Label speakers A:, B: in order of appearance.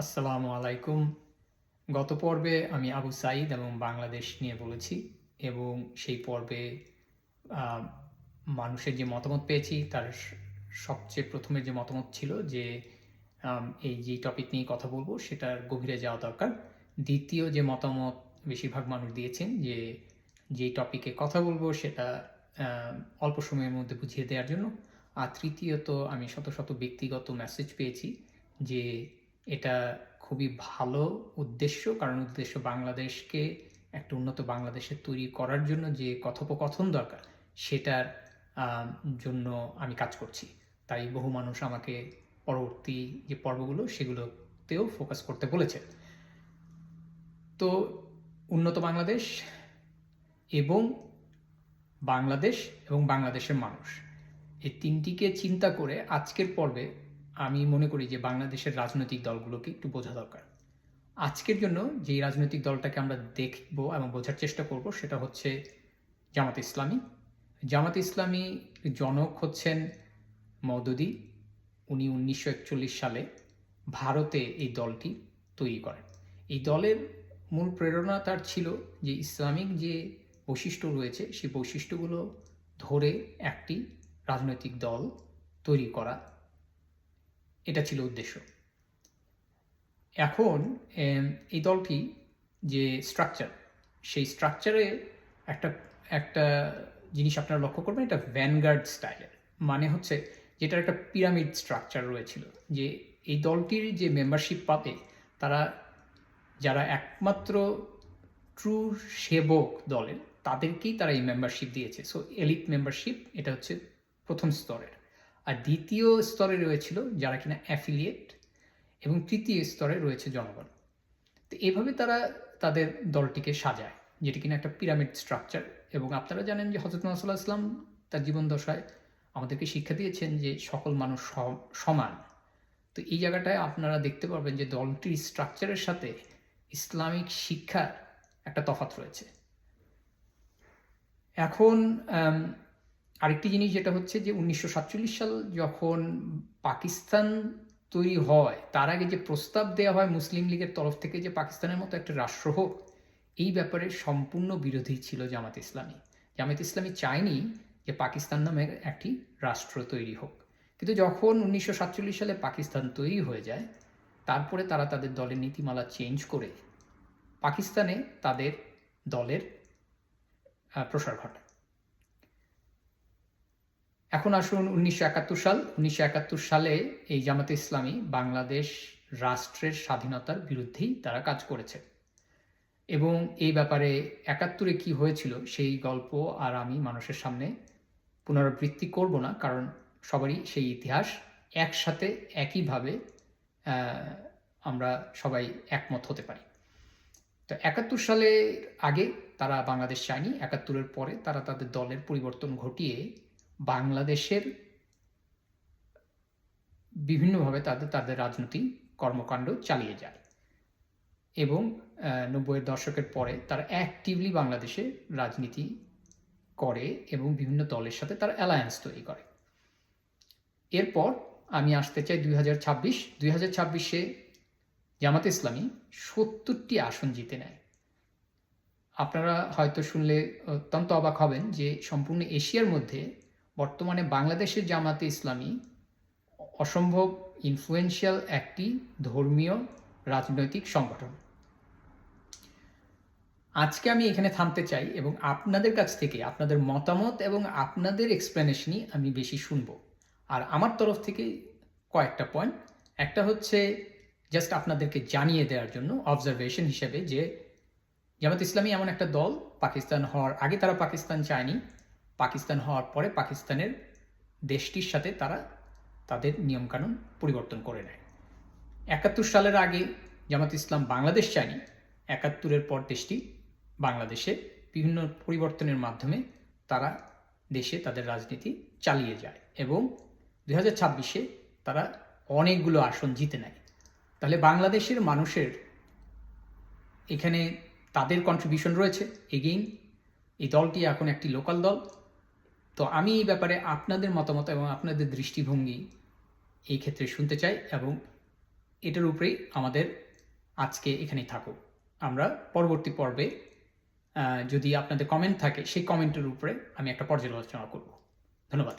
A: আসসালামু আলাইকুম। গত পর্বে আমি আবু সাঈদ এবং বাংলাদেশ নিয়ে বলেছি এবং সেই পর্বে আ মানুষের যে মতামত পেয়েছি তার সবচেয়ে ১ম এর যে মতামত ছিল যে এই যে টপিক নিয়ে কথা বলব সেটার গভীরে যাওয়া দরকার। দ্বিতীয় যে মতামত বেশিরভাগ মানুষ দিয়েছেন যে, যেই টপিকে কথা বলব সেটা আ অল্প সময়ের মধ্যে বুঝিয়ে দেওয়ার জন্য। আর তৃতীয়ত আমি শত, শত ব্যক্তিগত মেসেজ পেয়েছি যে এটা খুবই ভালো উদ্দেশ্য। কারণ উদ্দেশ্য বাংলাদেশকে একটা উন্নত বাংলাদেশে তৈরি করার জন্য যে কথোপকথন দরকার সেটার জন্য আমি কাজ করছি। তাই বহু মানুষ আমাকে পরবর্তী যে পর্বগুলো সেগুলোতেও ফোকাস করতে বলেছে। তো উন্নত বাংলাদেশ এবং বাংলাদেশ এবং বাংলাদেশের মানুষ এই তিনটিকে চিন্তা করে আজকের পর্বে আমি মনে করি যে বাংলাদেশের রাজনৈতিক দলগুলোকে একটু বোঝা দরকার। আজকের জন্য যেই রাজনৈতিক দলটাকে আমরা দেখব এবং বোঝার চেষ্টা করব সেটা হচ্ছে জামাত ইসলামী। জামাত ইসলামী জনক হচ্ছেন মওদুদী। উনি ১৯৪১ সালে ভারতে এই দলটি তৈরি করেন। এই দলের মূল প্রেরণা তার ছিল যে ইসলামিক যে বৈশিষ্ট্য রয়েছে সেই বৈশিষ্ট্যগুলো ধরে একটি রাজনৈতিক দল তৈরি করা, এটা ছিল উদ্দেশ্য। এখন এই দলটি যে স্ট্রাকচার, সেই স্ট্রাকচারে একটা একটা জিনিস আপনারা লক্ষ্য করবেন, এটা ভ্যানগার্ড স্টাইলের। মানে হচ্ছে যেটার একটা পিরামিড স্ট্রাকচার রয়েছিল, যে এই দলটির যে মেম্বারশিপ পাবে তারা যারা একমাত্র ট্রু সেবক দলের তাদেরকেই তারা এই মেম্বারশিপ দিয়েছে। সো এলিট মেম্বারশিপ এটা হচ্ছে প্রথম স্তরের। আর দ্বিতীয় স্তরে রয়েছিল যারা কিনা অ্যাফিলিয়েট, এবং তৃতীয় স্তরে রয়েছে জনগণ। তো এভাবে তারা তাদের দলটিকে সাজায়, যেটি কিনা একটা পিরামিড স্ট্রাকচার। এবং আপনারা জানেন যে হযরত মুহাম্মদ সাল্লাল্লাহু আলাইহি ওয়াসাল্লাম তার জীবন দশায় আমাদেরকে শিক্ষা দিয়েছেন যে সকল মানুষ সমান। তো এই জায়গাটায় আপনারা দেখতে পারবেন যে দলটির স্ট্রাকচারের সাথে ইসলামিক শিক্ষার একটা তফাৎ রয়েছে। এখন আরেকটি জিনিস যেটা হচ্ছে যে ১৯৪৭ সাল যখন পাকিস্তান তৈরি হয় তার আগে যে প্রস্তাব দেওয়া হয় মুসলিম লীগের তরফ থেকে যে পাকিস্তানের মতো একটা রাষ্ট্র হোক, এই ব্যাপারে সম্পূর্ণ বিরোধী ছিল জামাত ইসলামী। জামাত ইসলামী চায়নি যে পাকিস্তান নামের একটি রাষ্ট্র তৈরি হোক। কিন্তু যখন ১৯৪৭ সালে পাকিস্তান তৈরি হয়ে যায়, তারপরে তারা তাদের দলের নীতিমালা চেঞ্জ করে পাকিস্তানে তাদের দলের প্রসার ঘটায়। এখন আসুন ১৯৭১ সাল। ১৯৭১ সালে এই জামাতে ইসলামী বাংলাদেশ রাষ্ট্রের স্বাধীনতার বিরুদ্ধেই তারা কাজ করেছে। এবং এই ব্যাপারে ৭১-এ কী হয়েছিল সেই গল্প আর আমি মানুষের সামনে পুনরাবৃত্তি করব না, কারণ সবারই সেই ইতিহাস। একসাথে একইভাবে আমরা সবাই একমত হতে পারি। তো ৭১ সালের আগে তারা বাংলাদেশ চায়নি। ৭১-এর পরে তারা তাদের দলের পরিবর্তন ঘটিয়ে বাংলাদেশের বিভিন্নভাবে তাদের রাজনৈতিক কর্মকাণ্ড চালিয়ে যায়। এবং ৯০-এর দশকের পরে তারা অ্যাক্টিভলি বাংলাদেশে রাজনীতি করে এবং বিভিন্ন দলের সাথে তারা অ্যালায়েন্স তৈরি করে। এরপর আমি আসতে চাই ২০২৬। ২০২৬-এ জামাতে ইসলামী ৭০টি আসন জিতে নেয়। আপনারা হয়তো শুনলে অত্যন্ত অবাক হবেন যে সম্পূর্ণ এশিয়ার মধ্যে বর্তমানে বাংলাদেশের জামাতে ইসলামী অসম্ভব ইনফ্লুয়েন্সিয়াল একটি ধর্মীয় রাজনৈতিক সংগঠন। আজকে আমি এখানে থামতে চাই এবং আপনাদের কাছ থেকে আপনাদের মতামত এবং আপনাদের এক্সপ্লেনেশনই আমি বেশি শুনবো। আর আমার তরফ থেকে কয়েকটা পয়েন্ট। একটা হচ্ছে জাস্ট আপনাদেরকে জানিয়ে দেওয়ার জন্য অবজারভেশন হিসেবে যে জামাত ইসলামী এমন একটা দল, পাকিস্তান হওয়ার আগে তারা পাকিস্তান চায়নি, পাকিস্তান হওয়ার পরে পাকিস্তানের দেশটির সাথে তারা তাদের নিয়মকানুন পরিবর্তন করে নেয়। ৭১ সালের আগে জামাত ইসলাম বাংলাদেশ চায়নি। ৭১-এর পর দেশটি বাংলাদেশে বিভিন্ন পরিবর্তনের মাধ্যমে তারা দেশে তাদের রাজনীতি চালিয়ে যায় এবং ২০২৬-এ তারা অনেকগুলো আসন জিতে নেয়। তাহলে বাংলাদেশের মানুষের এখানে তাদের কন্ট্রিবিউশন রয়েছে। এগেইন এই দলটি এখন একটি লোকাল দল। তো আমি এই ব্যাপারে আপনাদের মতামত এবং আপনাদের দৃষ্টিভঙ্গি এই ক্ষেত্রে শুনতে চাই এবং এটার উপরেই আমাদের আজকে এখানেই থাকুক। আমরা পরবর্তী পর্বে যদি আপনাদের কমেন্ট থাকে সেই কমেন্টের উপরে আমি একটা পর্যালোচনা করব। ধন্যবাদ।